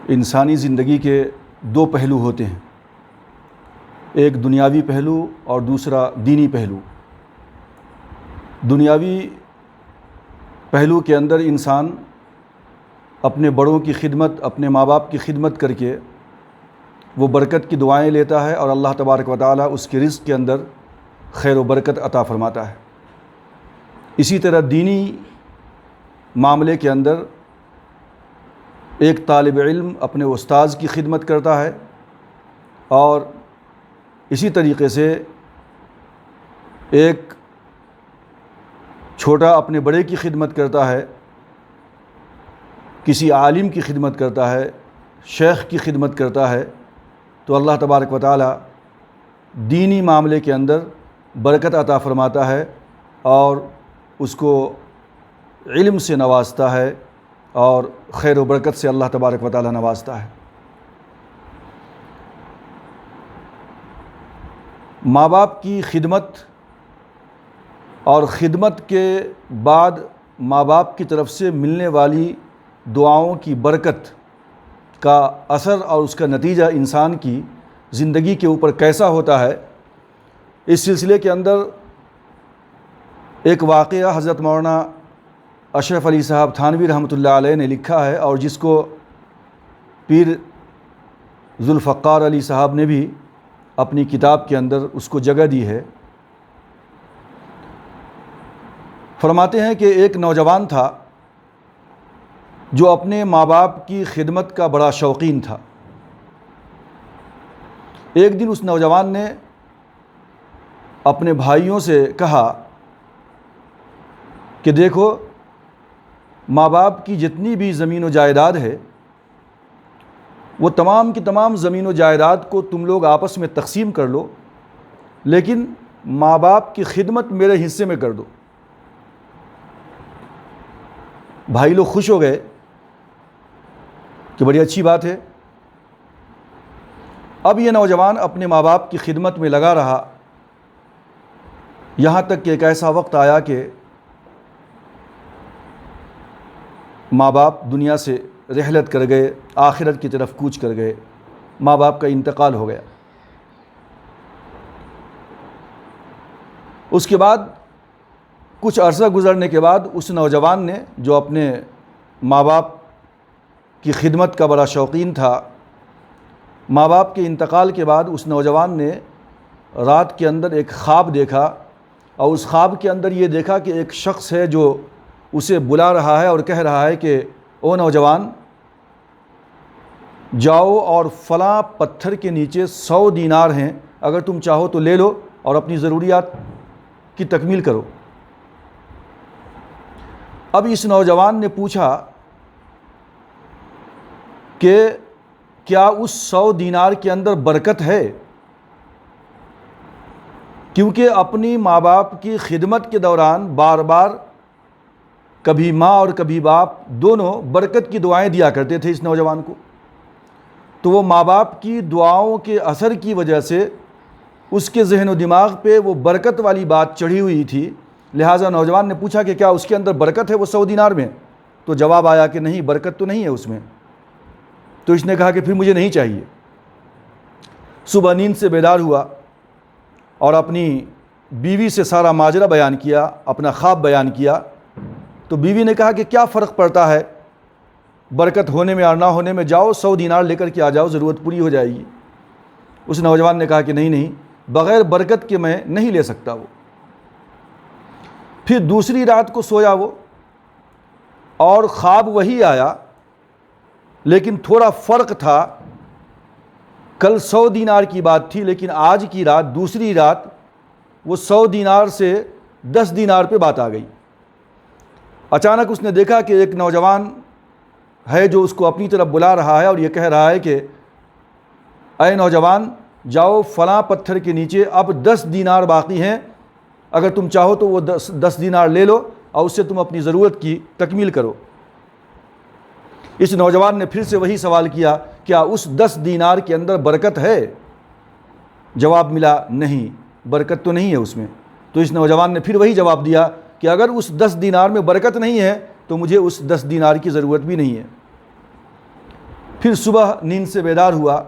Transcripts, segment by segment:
انسانی زندگی کے دو پہلو ہوتے ہیں، ایک دنیاوی پہلو اور دوسرا دینی پہلو۔ دنیاوی پہلو کے اندر انسان اپنے بڑوں کی خدمت، اپنے ماں باپ کی خدمت کر کے وہ برکت کی دعائیں لیتا ہے اور اللہ تبارک و تعالیٰ اس کے رزق کے اندر خیر و برکت عطا فرماتا ہے۔ اسی طرح دینی معاملے کے اندر ایک طالب علم اپنے استاذ کی خدمت کرتا ہے اور اسی طریقے سے ایک چھوٹا اپنے بڑے کی خدمت کرتا ہے، کسی عالم کی خدمت کرتا ہے، شیخ کی خدمت کرتا ہے، تو اللہ تبارک و تعالیٰ دینی معاملے کے اندر برکت عطا فرماتا ہے اور اس کو علم سے نوازتا ہے اور خیر و برکت سے اللہ تبارک و تعالیٰ نوازتا ہے۔ ماں باپ کی خدمت اور خدمت کے بعد ماں باپ کی طرف سے ملنے والی دعاؤں کی برکت کا اثر اور اس کا نتیجہ انسان کی زندگی کے اوپر کیسا ہوتا ہے، اس سلسلے کے اندر ایک واقعہ حضرت مولانا اشرف علی صاحب تھانوی رحمۃ اللہ علیہ نے لکھا ہے اور جس کو پیر ذوالفقار علی صاحب نے بھی اپنی کتاب کے اندر اس کو جگہ دی ہے۔ فرماتے ہیں کہ ایک نوجوان تھا جو اپنے ماں باپ کی خدمت کا بڑا شوقین تھا۔ ایک دن اس نوجوان نے اپنے بھائیوں سے کہا کہ دیکھو، ماں باپ کی جتنی بھی زمین و جائیداد ہے وہ تمام کی تمام زمین و جائیداد کو تم لوگ آپس میں تقسیم کر لو، لیکن ماں باپ کی خدمت میرے حصے میں کر دو۔ بھائی لوگ خوش ہو گئے کہ بڑی اچھی بات ہے۔ اب یہ نوجوان اپنے ماں باپ کی خدمت میں لگا رہا، یہاں تک کہ ایک ایسا وقت آیا کہ ماں باپ دنیا سے رحلت کر گئے، آخرت کی طرف کوچ کر گئے، ماں باپ کا انتقال ہو گیا۔ اس کے بعد کچھ عرصہ گزرنے کے بعد اس نوجوان نے، جو اپنے ماں باپ کی خدمت کا بڑا شوقین تھا، ماں باپ کے انتقال کے بعد اس نوجوان نے رات کے اندر ایک خواب دیکھا اور اس خواب کے اندر یہ دیکھا کہ ایک شخص ہے جو اسے بلا رہا ہے اور کہہ رہا ہے کہ او نوجوان، جاؤ اور فلاں پتھر کے نیچے 100 دینار ہیں، اگر تم چاہو تو لے لو اور اپنی ضروریات کی تکمیل کرو۔ اب اس نوجوان نے پوچھا کہ کیا اس 100 دینار کے اندر برکت ہے؟ کیونکہ اپنی ماں باپ کی خدمت کے دوران بار بار کبھی ماں اور کبھی باپ دونوں برکت کی دعائیں دیا کرتے تھے اس نوجوان کو، تو وہ ماں باپ کی دعاؤں کے اثر کی وجہ سے اس کے ذہن و دماغ پہ وہ برکت والی بات چڑھی ہوئی تھی، لہٰذا نوجوان نے پوچھا کہ کیا اس کے اندر برکت ہے وہ 100 دینار میں؟ تو جواب آیا کہ نہیں، برکت تو نہیں ہے اس میں۔ تو اس نے کہا کہ پھر مجھے نہیں چاہیے۔ صبح نیند سے بیدار ہوا اور اپنی بیوی سے سارا ماجرا بیان کیا، اپنا خواب بیان کیا، تو بیوی نے کہا کہ کیا فرق پڑتا ہے برکت ہونے میں اور نہ ہونے میں، جاؤ 100 دینار لے کر کے آ جاؤ، ضرورت پوری ہو جائے گی۔ اس نوجوان نے کہا کہ نہیں، بغیر برکت کے میں نہیں لے سکتا وہ۔ پھر دوسری رات کو سویا وہ اور خواب وہی آیا، لیکن تھوڑا فرق تھا۔ کل 100 دینار کی بات تھی، لیکن آج کی رات، دوسری رات، وہ 100 دینار سے 10 دینار پہ بات آ گئی۔ اچانک اس نے دیکھا کہ ایک نوجوان ہے جو اس کو اپنی طرف بلا رہا ہے اور یہ کہہ رہا ہے کہ اے نوجوان، جاؤ فلاں پتھر کے نیچے اب 10 دینار باقی ہیں، اگر تم چاہو تو وہ 10 دینار لے لو اور اس سے تم اپنی ضرورت کی تکمیل کرو۔ اس نوجوان نے پھر سے وہی سوال کیا، کیا اس 10 دینار کے اندر برکت ہے؟ جواب ملا نہیں، برکت تو نہیں ہے اس میں۔ تو اس نوجوان نے پھر وہی جواب دیا کہ اگر اس 10 دینار میں برکت نہیں ہے تو مجھے اس 10 دینار کی ضرورت بھی نہیں ہے۔ پھر صبح نیند سے بیدار ہوا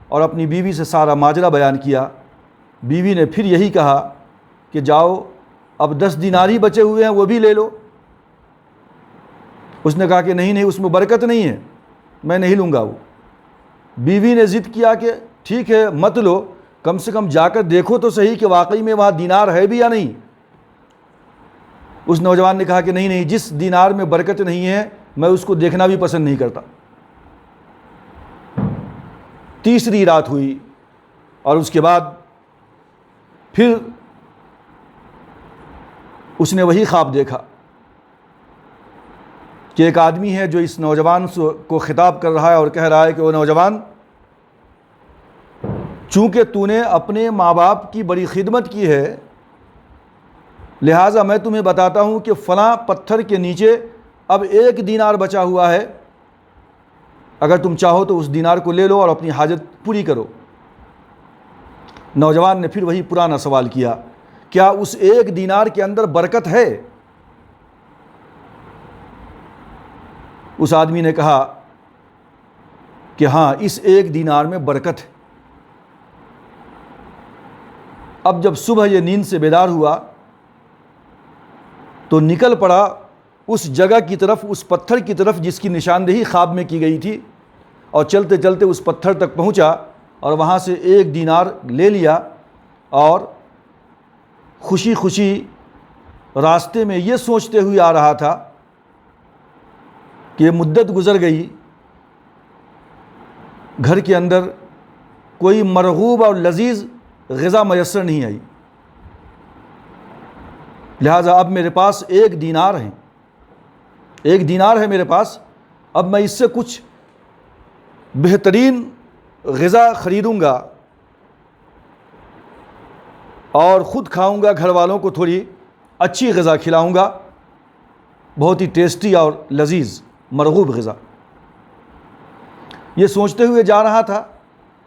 اور اپنی بیوی سے سارا ماجرا بیان کیا۔ بیوی نے پھر یہی کہا کہ جاؤ اب 10 دینار ہی بچے ہوئے ہیں وہ بھی لے لو۔ اس نے کہا کہ نہیں اس میں برکت نہیں ہے، میں نہیں لوں گا وہ۔ بیوی نے ضد کیا کہ ٹھیک ہے مت لو، کم سے کم جا کر دیکھو تو صحیح کہ واقعی میں وہاں دینار ہے بھی یا نہیں۔ اس نوجوان نے کہا کہ نہیں جس دینار میں برکت نہیں ہے میں اس کو دیکھنا بھی پسند نہیں کرتا۔ تیسری رات ہوئی اور اس کے بعد پھر اس نے وہی خواب دیکھا کہ ایک آدمی ہے جو اس نوجوان کو خطاب کر رہا ہے اور کہہ رہا ہے کہ وہ نوجوان، چونکہ تو نے اپنے ماں باپ کی بڑی خدمت کی ہے، لہٰذا میں تمہیں بتاتا ہوں کہ فلاں پتھر کے نیچے اب 1 دینار بچا ہوا ہے، اگر تم چاہو تو اس دینار کو لے لو اور اپنی حاجت پوری کرو۔ نوجوان نے پھر وہی پرانا سوال کیا، کیا اس 1 دینار کے اندر برکت ہے؟ اس آدمی نے کہا کہ ہاں اس 1 دینار میں برکت ہے۔ اب جب صبح یہ نیند سے بیدار ہوا تو نکل پڑا اس جگہ کی طرف، اس پتھر کی طرف جس کی نشاندہی خواب میں کی گئی تھی، اور چلتے چلتے اس پتھر تک پہنچا اور وہاں سے 1 دینار لے لیا، اور خوشی خوشی راستے میں یہ سوچتے ہوئے آ رہا تھا کہ مدت گزر گئی، گھر کے اندر کوئی مرغوب اور لذیذ غذا میسر نہیں آئی، لہٰذا اب میرے پاس 1 دینار ہے، 1 دینار ہے میرے پاس، اب میں اس سے کچھ بہترین غذا خریدوں گا اور خود کھاؤں گا، گھر والوں کو تھوڑی اچھی غذا کھلاؤں گا، بہت ہی ٹیسٹی اور لذیذ مرغوب غذا۔ یہ سوچتے ہوئے جا رہا تھا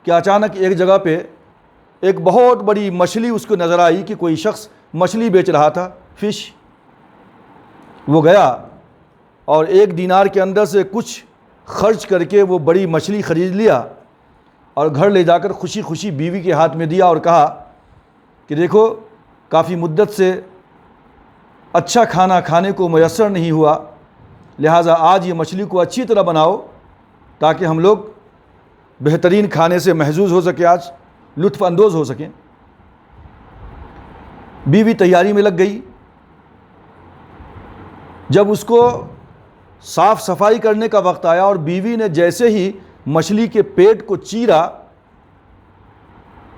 کہ اچانک ایک جگہ پہ ایک بہت بڑی مچھلی اس کو نظر آئی کہ کوئی شخص مچھلی بیچ رہا تھا، فش۔ وہ گیا اور 1 دینار کے اندر سے کچھ خرچ کر کے وہ بڑی مچھلی خرید لیا اور گھر لے جا کر خوشی خوشی بیوی کے ہاتھ میں دیا اور کہا کہ دیکھو کافی مدت سے اچھا کھانا کھانے کو میسر نہیں ہوا، لہٰذا آج یہ مچھلی کو اچھی طرح بناؤ تاکہ ہم لوگ بہترین کھانے سے محظوظ ہو سکیں، آج لطف اندوز ہو سکیں۔ بیوی تیاری میں لگ گئی۔ جب اس کو صاف صفائی کرنے کا وقت آیا اور بیوی نے جیسے ہی مچھلی کے پیٹ کو چیرا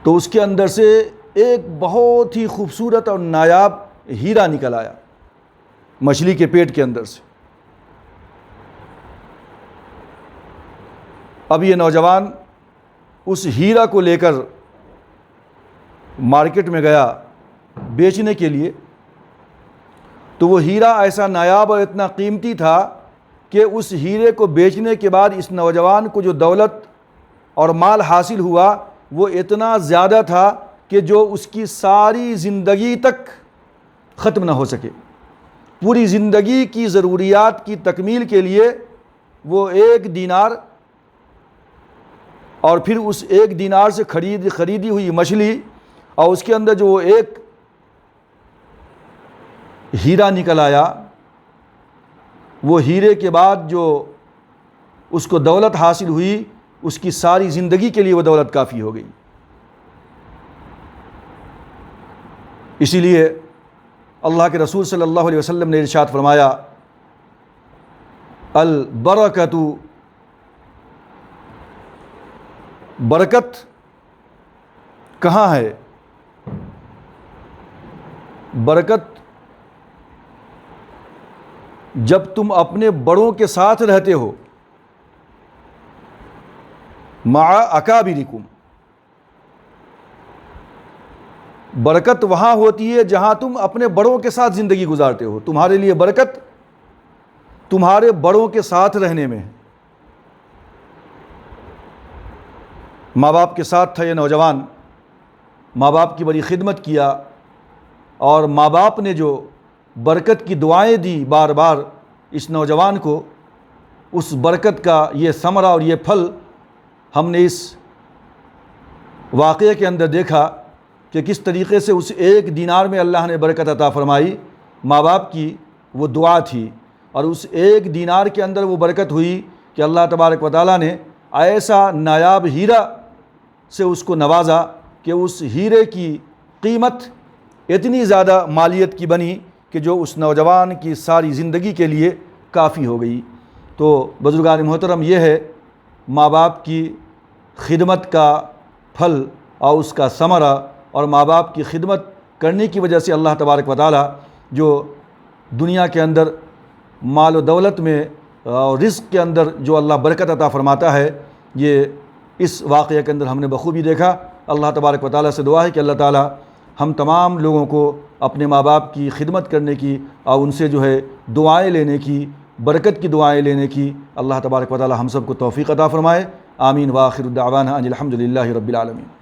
تو اس کے اندر سے ایک بہت ہی خوبصورت اور نایاب ہیرا نکل آیا مچھلی کے پیٹ کے اندر سے۔ اب یہ نوجوان اس ہیرا کو لے کر مارکیٹ میں گیا بیچنے کے لیے، تو وہ ہیرا ایسا نایاب اور اتنا قیمتی تھا کہ اس ہیرے کو بیچنے کے بعد اس نوجوان کو جو دولت اور مال حاصل ہوا وہ اتنا زیادہ تھا کہ جو اس کی ساری زندگی تک ختم نہ ہو سکے۔ پوری زندگی کی ضروریات کی تکمیل کے لیے وہ 1 دینار اور پھر اس 1 دینار سے خریدی ہوئی مچھلی اور اس کے اندر جو وہ 1 ہیرا نکل آیا، وہ ہیرے کے بعد جو اس کو دولت حاصل ہوئی اس کی ساری زندگی کے لیے وہ دولت کافی ہو گئی۔ اسی لیے اللہ کے رسول صلی اللہ علیہ وسلم نے ارشاد فرمایا، البرکۃ، برکت کہاں ہے؟ برکت جب تم اپنے بڑوں کے ساتھ رہتے ہو، مع اکابرکم، برکت وہاں ہوتی ہے جہاں تم اپنے بڑوں کے ساتھ زندگی گزارتے ہو۔ تمہارے لیے برکت تمہارے بڑوں کے ساتھ رہنے میں ہے۔ ماں باپ کے ساتھ تھا یہ نوجوان، ماں باپ کی بڑی خدمت کیا، اور ماں باپ نے جو برکت کی دعائیں دی بار بار اس نوجوان کو، اس برکت کا یہ ثمرہ اور یہ پھل ہم نے اس واقعے کے اندر دیکھا کہ کس طریقے سے اس ایک دینار میں اللہ نے برکت عطا فرمائی۔ ماں باپ کی وہ دعا تھی، اور اس ایک دینار کے اندر وہ برکت ہوئی کہ اللہ تبارک و تعالیٰ نے ایسا نایاب ہیرا سے اس کو نوازا کہ اس ہیرے کی قیمت اتنی زیادہ مالیت کی بنی کہ جو اس نوجوان کی ساری زندگی کے لیے کافی ہو گئی۔ تو بزرگان محترم، یہ ہے ماں باپ کی خدمت کا پھل اور اس کا ثمرہ، اور ماں باپ کی خدمت کرنے کی وجہ سے اللہ تبارک و تعالیٰ جو دنیا کے اندر مال و دولت میں اور رزق کے اندر جو اللہ برکت عطا فرماتا ہے، یہ اس واقعے کے اندر ہم نے بخوبی دیکھا۔ اللہ تبارک و تعالیٰ سے دعا ہے کہ اللہ تعالیٰ ہم تمام لوگوں کو اپنے ماں باپ کی خدمت کرنے کی اور ان سے جو ہے دعائیں لینے کی، برکت کی دعائیں لینے کی اللہ تبارک و تعالیٰ ہم سب کو توفیق عطا فرمائے۔ آمین۔ وآخر دعوانا ان الحمد للہ رب العالمین۔